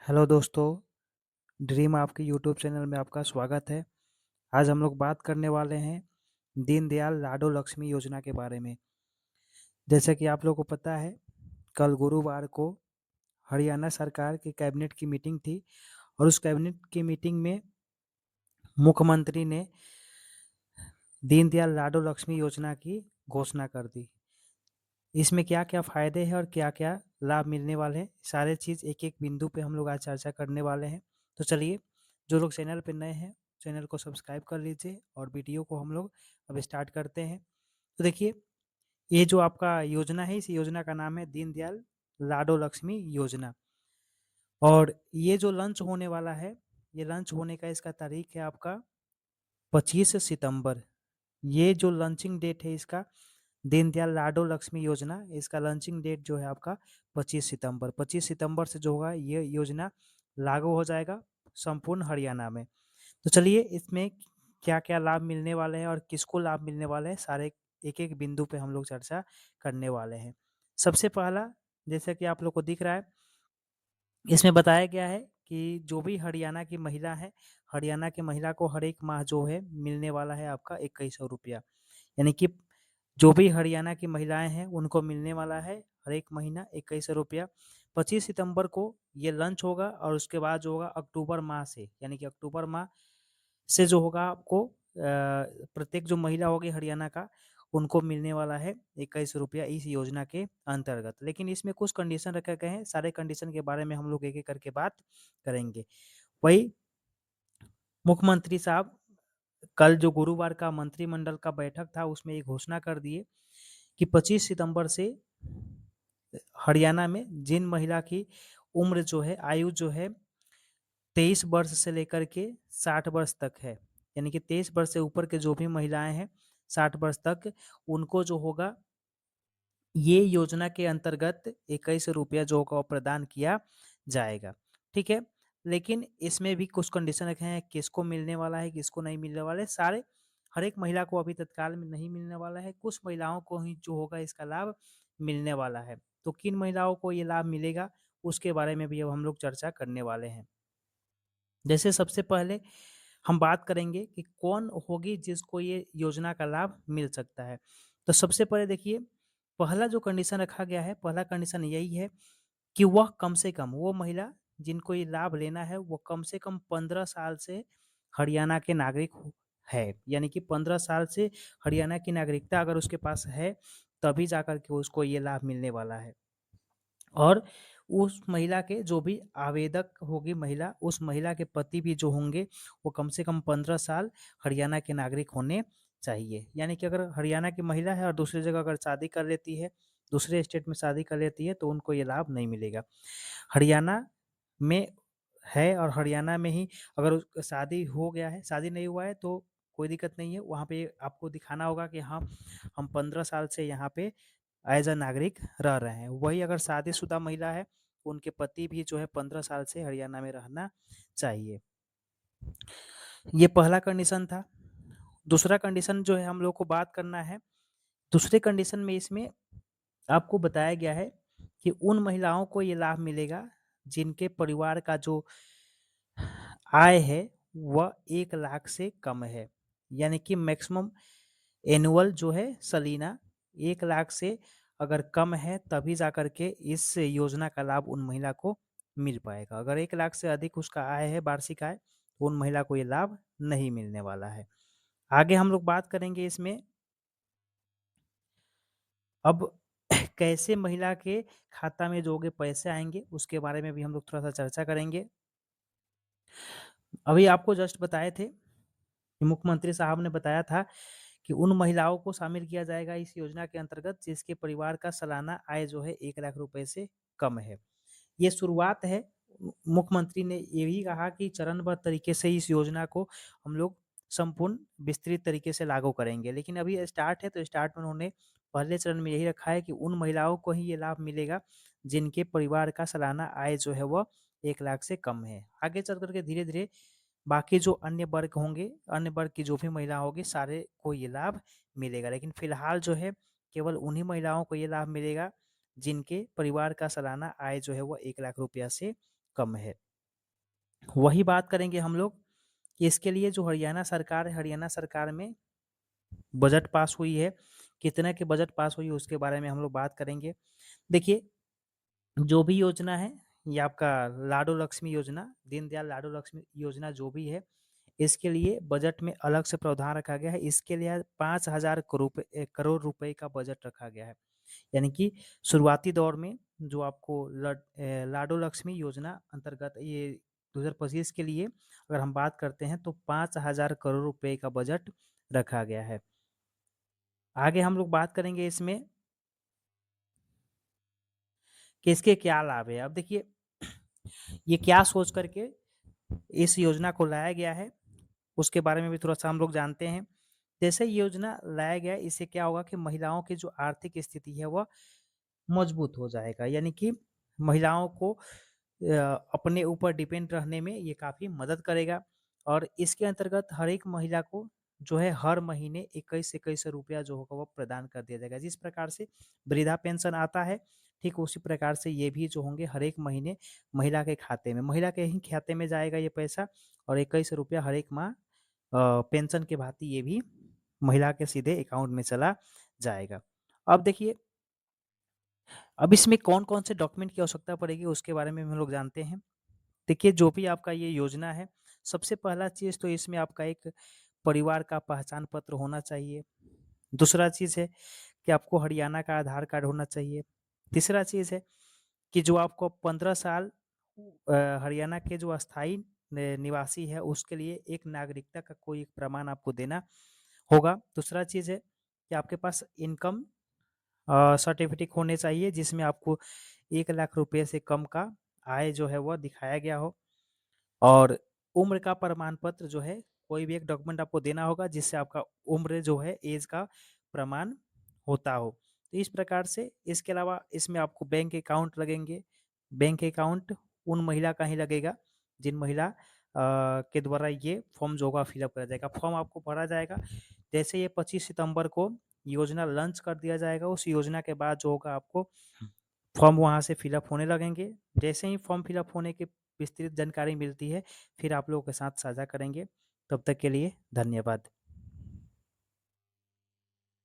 Hello दोस्तों, dream आपके YouTube channel में आपका स्वागत है। आज हम लोग बात करने वाले हैं दीनदयाल लाडो लक्ष्मी योजना के बारे में। जैसे कि आप लोगों को पता है, कल गुरुवार को हरियाणा सरकार की कैबिनेट की मीटिंग थी और उस कैबिनेट की मीटिंग में मुख्यमंत्री ने दीनदयाल लाडो लक्ष्मी योजना की घोषणा कर दी। इसमें क्या-क्या फ़ायदे हैं और क्या-क्या लाभ मिलने वाले हैं, सारे चीज़ एक-एक बिंदु पे हम लोग आज चर्चा करने वाले हैं। तो चलिए, जो लोग चैनल पे नए हैं, चैनल को सब्सक्राइब कर लीजिए और वीडियो को हम लोग अब स्टार्ट करते हैं। तो देखिए, ये जो आपका योजना है, इस योजना का नाम है दीनदयाल लाडो लक्ष्मी योजना और ये जो लॉन्च होने वाला है, ये लॉन्च होने का इसका तारीख है आपका 25 सितंबर। ये जो लॉन्चिंग डेट है इसका दीनदयाल लाडो लक्ष्मी योजना, इसका लॉन्चिंग डेट जो है आपका 25 सितंबर। 25 सितंबर से जो होगा ये योजना लागू हो जाएगा संपूर्ण हरियाणा में। तो चलिए इसमें क्या-क्या लाभ मिलने वाले हैं और किसको लाभ मिलने वाले हैं, सारे एक-एक बिंदु पे हम लोग चर्चा करने वाले हैं। सबसे पहला, जैसे कि आप लोग को दिख रहा है, इसमें बताया गया है कि जो भी हरियाणा की महिला है, हरियाणा की महिला को हर एक माह जो है मिलने वाला है आपका 2100 रुपया। यानी कि जो भी हरियाणा की महिलाएँ हैं, उनको मिलने वाला है हर एक महीना 2100 रुपया। 25 सितंबर को ये लॉन्च होगा और उसके बाद जो होगा अक्टूबर माह से, यानी कि अक्टूबर माह से जो होगा आपको प्रत्येक जो महिला होगी हरियाणा का, उनको मिलने वाला है 21 रुपया इस योजना के अंतर्गत। लेकिन इसमें कुछ कंडीशन रखे गए हैं, सारे कंडीशन के बारे में हम लोग एक-एक करके बात करेंगे। वही मुख्यमंत्री साहब कल जो गुरुवार का मंत्रिमंडल का बैठक था, उसमें ये घोषणा कर दिए कि 25 सितंबर से हरियाणा में जिन महिला की उम्र जो है, आयु जो है 23 वर्ष से लेकर के 60 वर्ष तक है, यानी कि 23 वर्ष से ऊपर के जो भी महिलाएँ हैं, 60 वर्ष तक, उनको जो होगा ये योजना के अंतर्गत 21 रुपया जो होगा वो प्रदान किया जाएगा, ठीक है? लेकिन इसमें भी कुछ कंडीशन रखे हैं, किसको मिलने वाला है, किसको नहीं मिलने वाला है, सारे हर एक महिला को अभी तत्काल में नहीं मिलने वाला है, कुछ महिलाओं को ही जो होगा इसका लाभ मिलने वाला है। तो किन महिलाओं को ये लाभ मिलेगा, उसके बारे में भी अब हम लोग चर्चा करने वाले हैं। जैसे सबसे पहले हम बात करेंगे कि कौन होगी जिसको ये योजना का लाभ मिल सकता है। तो सबसे पहले देखिए, पहला जो कंडीशन रखा गया है, पहला कंडीशन यही है कि वह कम से कम, वो महिला जिनको ये लाभ लेना है, वो कम से कम 15 साल से हरियाणा के नागरिक है। यानी कि 15 साल से हरियाणा की नागरिकता अगर उसके पास है, तभी जाकर के उसको ये लाभ मिलने वाला है। और उस महिला के जो भी आवेदक होगी महिला, उस महिला के पति भी जो होंगे, वो कम से कम 15 साल हरियाणा के नागरिक होने चाहिए। यानी कि अगर हरियाणा की महिला है और दूसरी जगह अगर शादी कर लेती है, दूसरे स्टेट में शादी कर लेती है, तो उनको ये लाभ नहीं मिलेगा। हरियाणा में है और हरियाणा में ही अगर शादी हो गया है, शादी नहीं हुआ है तो कोई दिक्कत नहीं है, वहाँ पे आपको दिखाना होगा कि हाँ, हम 15 साल से यहाँ पे एज़ अ नागरिक रह रहे हैं। वही अगर शादीशुदा महिला है, उनके पति भी जो है 15 साल से हरियाणा में रहना चाहिए। ये पहला कंडीशन था। दूसरा कंडीशन जो है हम लोग को बात करना है, दूसरे कंडीशन में इसमें आपको बताया गया है कि उन महिलाओं को ये लाभ मिलेगा, जिनके परिवार का जो आय है, वह 1 लाख से कम है। यानी कि मैक्सिमम एनुअल जो है सालाना 1 लाख से अगर कम है, तभी जाकर के इस योजना का लाभ उन महिला को मिल पाएगा। अगर 1 लाख से अधिक उसका आय है, वार्षिक आय, तो उन महिला को ये लाभ नहीं मिलने वाला है। आगे हम लोग बात करेंगे इसमें, अब कैसे महिला के खाता में जो होंगे पैसे आएँगे, उसके बारे में भी हम लोग थोड़ा-सा चर्चा करेंगे। अभी आपको जस्ट बताए थे कि मुख्यमंत्री साहब ने बताया था कि उन महिलाओं को शामिल किया जाएगा इस योजना के अंतर्गत जिसके परिवार का सालाना आय जो है 1 लाख रुपए से कम है। ये शुरुआत है। मुख्यमंत्री ने ये भी कहा कि चरणबद्ध तरीके से इस योजना को हम लोग संपूर्ण विस्तृत तरीके से लागू करेंगे। लेकिन अभी स्टार्ट है, तो स्टार्ट में उन्होंने पहले चरण में यही रखा है कि उन महिलाओं को ही ये लाभ मिलेगा जिनके परिवार का सालाना आय जो है वह 1 लाख से कम है। आगे चल कर के धीरे-धीरे बाकी जो अन्य वर्ग होंगे, अन्य वर्ग की जो भी महिला होगी, सारे को ये लाभ मिलेगा। लेकिन फिलहाल जो है केवल उन्हीं महिलाओं को ये लाभ मिलेगा जिनके परिवार का सालाना आय जो है वो 1 लाख रुपया से कम है। वही बात करेंगे हम लोग कि इसके लिए जो हरियाणा सरकार है, हरियाणा सरकार में बजट पास हुई है, कितने की बजट पास हुई है उसके बारे में हम लोग बात करेंगे। देखिए, जो भी योजना है, ये आपका लाडो लक्ष्मी योजना, दीनदयाल लाडो लक्ष्मी योजना जो भी है, इसके लिए बजट में अलग से प्रावधान रखा गया है। इसके लिए 5,000 करोड़ रुपए का बजट रखा गया है। यानी कि शुरुआती दौर में जो आपको लाडो लक्ष्मी योजना अंतर्गत ये 2025 के लिए अगर हम बात करते हैं तो 5,000 करोड़ रुपए का बजट रखा गया है। आगे हम लोग बात करेंगे इसमें कि इसके क्या लाभ है। अब देखिए, ये क्या सोच करके इस योजना को लाया गया है, उसके बारे में भी थोड़ा-सा हम लोग जानते हैं। जैसे ये योजना लाया गया है, इससे क्या होगा कि महिलाओं की जो आर्थिक स्थिति है वह मजबूत हो जाएगा। यानी कि महिलाओं को अपने ऊपर डिपेंड रहने में ये काफ़ी मदद करेगा और इसके अंतर्गत हर एक महिला को जो है हर महीने 21-21 रुपया जो होगा वो प्रदान कर दिया जाएगा। जिस प्रकार से वृद्धा पेंशन आता है, ठीक उसी प्रकार से ये भी जो होंगे हर एक महीने महिला के खाते में, महिला के ही खाते में जाएगा ये पैसा और 21 रुपया हर एक माह पेंशन के भाँति ये भी महिला के सीधे अकाउंट में चला जाएगा। अब देखिए, अब इसमें कौन-कौन से डॉक्यूमेंट की आवश्यकता पड़ेगी उसके बारे में हम लोग जानते हैं। देखिए, जो भी आपका ये योजना है, सबसे पहला चीज़ तो इसमें आपका एक परिवार का पहचान पत्र होना चाहिए। दूसरा चीज़ है कि आपको हरियाणा का आधार कार्ड होना चाहिए। तीसरा चीज़ है कि जो आपको 15 साल हरियाणा के जो अस्थायी निवासी है, उसके लिए एक नागरिकता का कोई एक प्रमाण आपको देना होगा। दूसरा चीज़ है कि आपके पास इनकम सर्टिफ़िकेट होने चाहिए जिसमें आपको 1 लाख रुपए से कम का आय जो है वह दिखाया गया हो और उम्र का प्रमाण पत्र जो है कोई भी एक डॉक्यूमेंट आपको देना होगा जिससे आपका उम्र जो है ऐज का प्रमाण होता हो। तो इस प्रकार से इसके अलावा इसमें आपको बैंक अकाउंट लगेंगे। बैंक अकाउंट उन महिला का ही लगेगा जिन महिला के द्वारा ये फॉर्म जो होगा फिल अप करा जाएगा। फॉर्म आपको भरा जाएगा। जैसे ये 25 सितंबर को योजना लॉन्च कर दिया जाएगा, उस योजना के बाद जो होगा आपको फॉर्म वहाँ से फिलअप होने लगेंगे। जैसे ही फॉर्म फिलअप होने की विस्तृत जानकारी मिलती है, फिर आप लोगों के साथ साझा करेंगे। तब तक के लिए धन्यवाद।